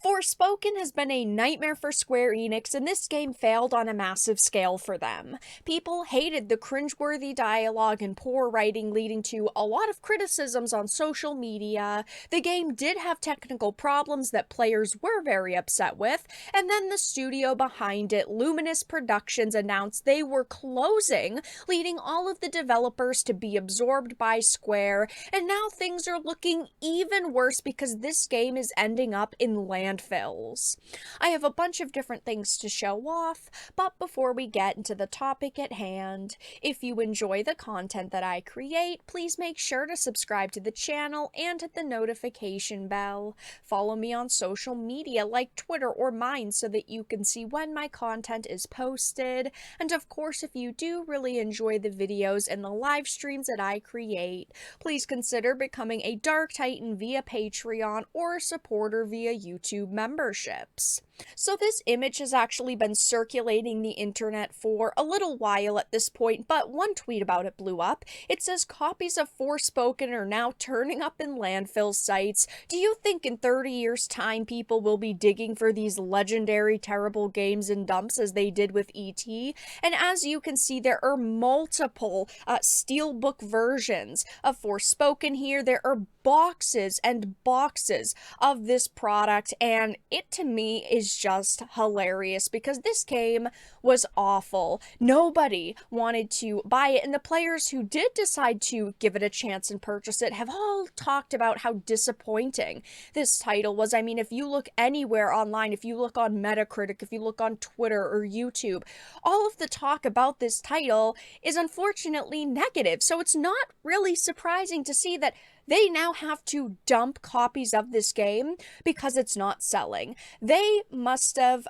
Forspoken has been a nightmare for Square Enix, and this game failed on a massive scale for them. People hated the cringeworthy dialogue and poor writing, leading to a lot of criticisms on social media. The game did have technical problems that players were very upset with, and then the studio behind it, Luminous Productions, announced they were closing, leading all of the developers to be absorbed by Square, and now things are looking even worse because this game is ending up in landfills. I have a bunch of different things to show off, but before we get into the topic at hand, if you enjoy the content that I create, please make sure to subscribe to the channel and hit the notification bell. Follow me on social media like Twitter or mine so that you can see when my content is posted. And of course, if you do really enjoy the videos and the live streams that I create, please consider becoming a Dark Titan via Patreon or a supporter via YouTube memberships. So this image has actually been circulating the internet for a little while at this point, but one tweet about it blew up. It says copies of Forspoken are now turning up in landfill sites. Do you think in 30 years' time people will be digging for these legendary terrible games in dumps as they did with E.T.? And as you can see, there are multiple steelbook versions of Forspoken here. There are boxes and boxes of this product, and it to me is just hilarious because this game was awful. Nobody wanted to buy it, and the players who did decide to give it a chance and purchase it have all talked about how disappointing this title was. I mean, if you look anywhere online, if you look on Metacritic, if you look on Twitter or YouTube, all of the talk about this title is unfortunately negative. So it's not really surprising to see that they now have to dump copies of this game because it's not selling. They must have,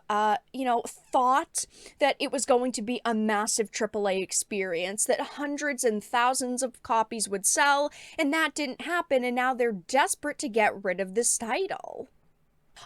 thought that it was going to be a massive AAA experience, that hundreds and thousands of copies would sell, and that didn't happen, and now they're desperate to get rid of this title.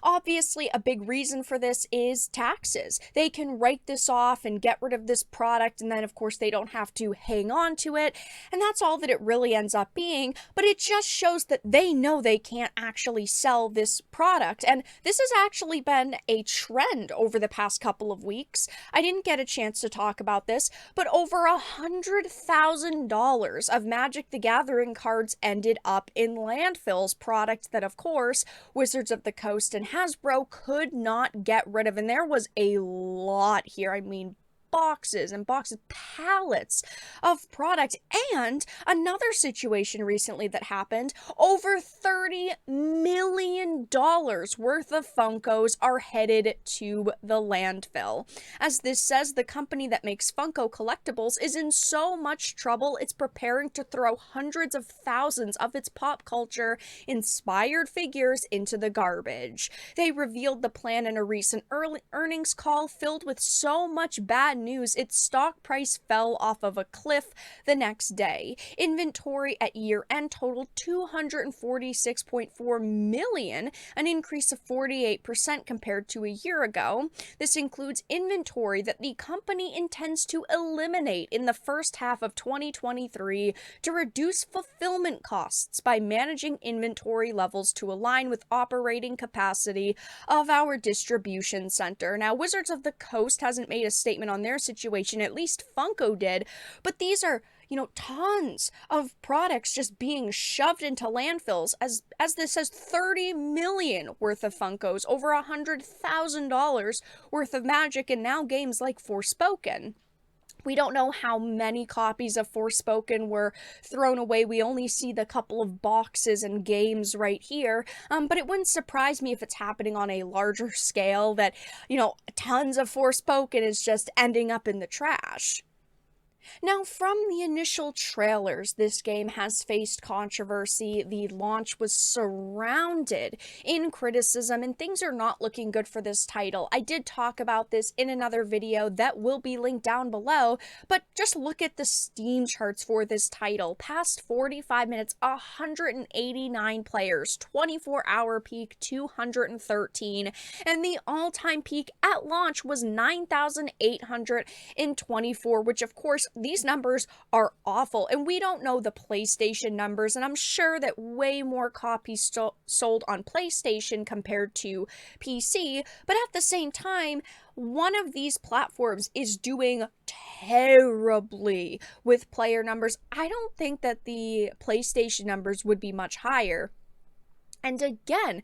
Obviously, a big reason for this is taxes. They can write this off and get rid of this product, and then, of course, they don't have to hang on to it, and that's all that it really ends up being, but it just shows that they know they can't actually sell this product, and this has actually been a trend over the past couple of weeks. I didn't get a chance to talk about this, but over $100,000 of Magic the Gathering cards ended up in landfills, product that, of course, Wizards of the Coast and Hasbro could not get rid of, and there was a lot here. I mean, boxes and boxes, pallets of product. And another situation recently that happened, over $30 million worth of Funkos are headed to the landfill. As this says, the company that makes Funko collectibles is in so much trouble, it's preparing to throw hundreds of thousands of its pop culture inspired figures into the garbage. They revealed the plan in a recent earnings call filled with so much bad news, its stock price fell off of a cliff the next day. Inventory at year-end totaled $246.4 million, an increase of 48% compared to a year ago. This includes inventory that the company intends to eliminate in the first half of 2023 to reduce fulfillment costs by managing inventory levels to align with operating capacity of our distribution center. Now, Wizards of the Coast hasn't made a statement on their situation, at least Funko did, but these are tons of products just being shoved into landfills. As this says, 30 million worth of Funkos, over $100,000 worth of Magic, and now games like Forspoken. We don't know how many copies of Forspoken were thrown away. We only see the couple of boxes and games right here. But it wouldn't surprise me if it's happening on a larger scale, that, tons of Forspoken is just ending up in the trash. Now, from the initial trailers, this game has faced controversy. The launch was surrounded in criticism, and things are not looking good for this title. I did talk about this in another video that will be linked down below, but just look at the Steam charts for this title. Past 45 minutes, 189 players, 24-hour peak, 213, and the all-time peak at launch was 9,824, which of course these numbers are awful, and we don't know the PlayStation numbers, and I'm sure that way more copies sold on PlayStation compared to PC, but at the same time, one of these platforms is doing terribly with player numbers. I don't think that the PlayStation numbers would be much higher. And again,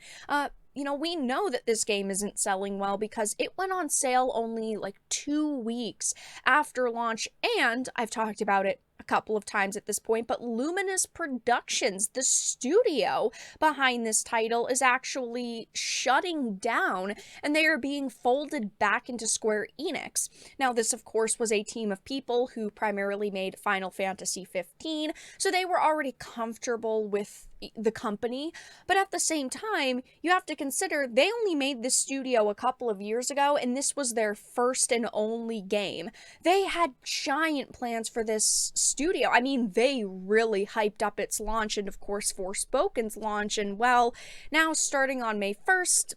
we know that this game isn't selling well because it went on sale only like 2 weeks after launch, and I've talked about it a couple of times at this point, but Luminous Productions, the studio behind this title, is actually shutting down, and they are being folded back into Square Enix. Now, this, of course, was a team of people who primarily made Final Fantasy 15, so they were already comfortable with the company, but at the same time, you have to consider they only made this studio a couple of years ago, and this was their first and only game. They had giant plans for this studio. I mean, they really hyped up its launch, and of course Forspoken's launch, and well, now starting on May 1st,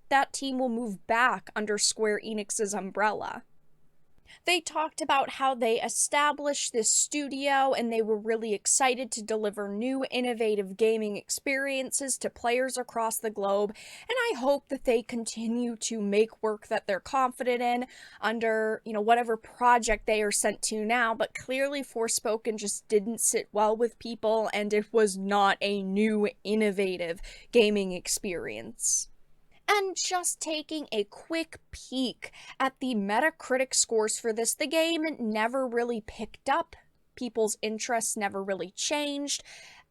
that team will move back under Square Enix's umbrella. They talked about how they established this studio and they were really excited to deliver new, innovative gaming experiences to players across the globe, and I hope that they continue to make work that they're confident in under, whatever project they are sent to now, but clearly Forspoken just didn't sit well with people, and it was not a new, innovative gaming experience. And just taking a quick peek at the Metacritic scores for this, the game never really picked up. People's interests never really changed.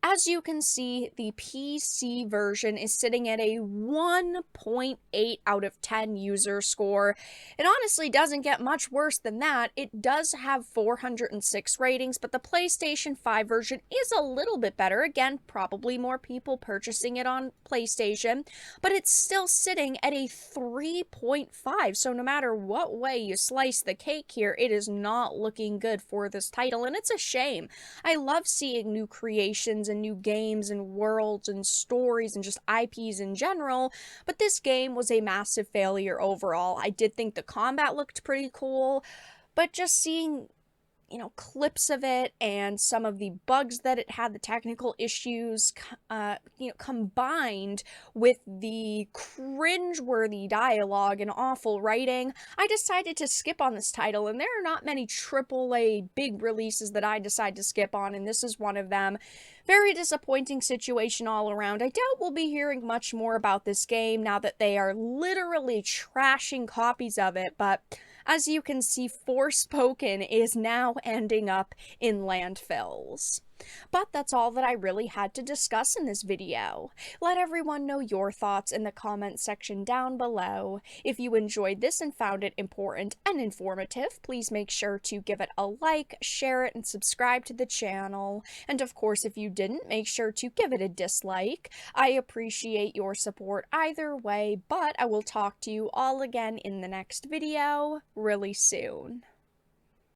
As you can see, the PC version is sitting at a 1.8 out of 10 user score. It honestly doesn't get much worse than that. It does have 406 ratings, but the PlayStation 5 version is a little bit better. Again, probably more people purchasing it on PlayStation, but it's still sitting at a 3.5. So no matter what way you slice the cake here, it is not looking good for this title, and it's a shame. I love seeing new creations and new games and worlds and stories and just IPs in general, but this game was a massive failure overall. I did think the combat looked pretty cool, but just seeing clips of it and some of the bugs that it had, the technical issues, combined with the cringeworthy dialogue and awful writing, I decided to skip on this title, and there are not many AAA big releases that I decide to skip on, and this is one of them. Very disappointing situation all around. I doubt we'll be hearing much more about this game now that they are literally trashing copies of it, but as you can see, Forspoken is now ending up in landfills. But that's all that I really had to discuss in this video. Let everyone know your thoughts in the comment section down below. If you enjoyed this and found it important and informative, please make sure to give it a like, share it, and subscribe to the channel. And of course, if you didn't, make sure to give it a dislike. I appreciate your support either way, but I will talk to you all again in the next video really soon.